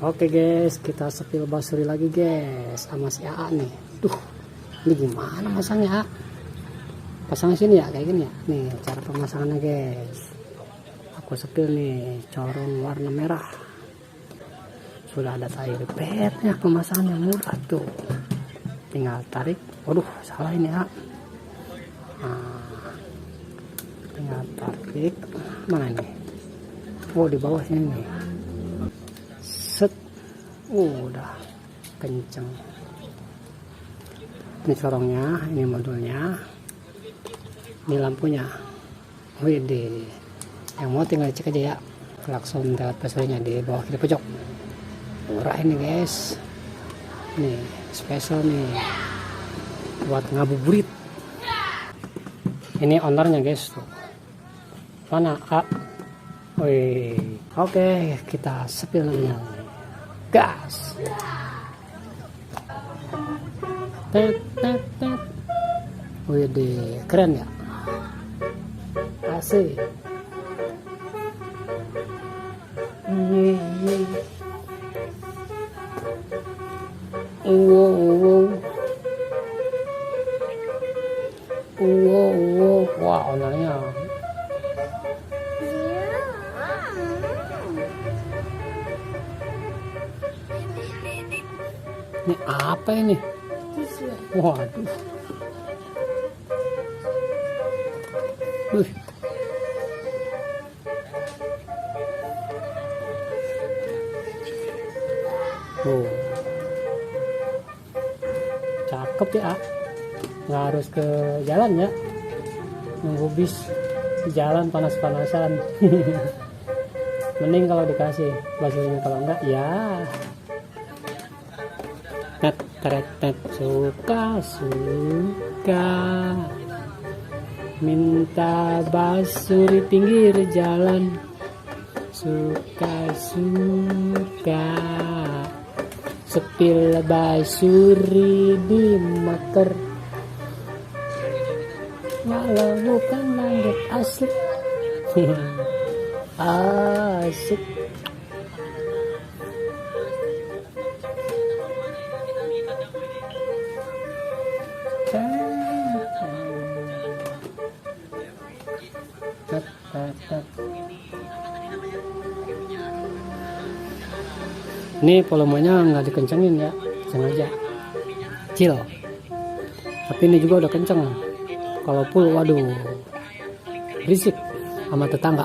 Oke guys, kita sepil basuri lagi guys sama si AA nih. Duh, ini gimana masangnya A? Pasang sini ya kayak gini ya. Nih cara pemasangannya guys. Aku sepil nih corong warna merah. Sudah ada tali petnya, pemasangannya mudah tuh. Tinggal tarik. Waduh, salah ini A. Nah, tinggal tarik. Mana ini? Oh, di bawah sini nih. Set. Udah kenceng. Ini corongnya, ini modulnya, ini lampunya. Widih, yang mau tinggal cek aja ya. Klakson lewat basurinya di bawah kiri pojok. Murah ini guys. Nih spesial nih buat ngabuburit. Ini ownernya guys tuh. Mana A? Wih, oke, kita sepil namanya. Gas. Tet tet tet. Wih, keren ya. Asik. Wah, ownernya. Ini apa ini? Waduh. Oh. Cakep ya. Nggak harus ke jalan ya. Nunggu bis di jalan panas-panasan. Mending kalau dikasih basurnya, kalau enggak ya. Tet tet tet, suka minta basuri pinggir jalan, suka sepil basuri di maker, walau bukan langit asli. Asik. Ini volumenya nggak dikencengin ya, sengaja kecil. Tapi ini juga udah kenceng. Kalau full, waduh, berisik sama tetangga.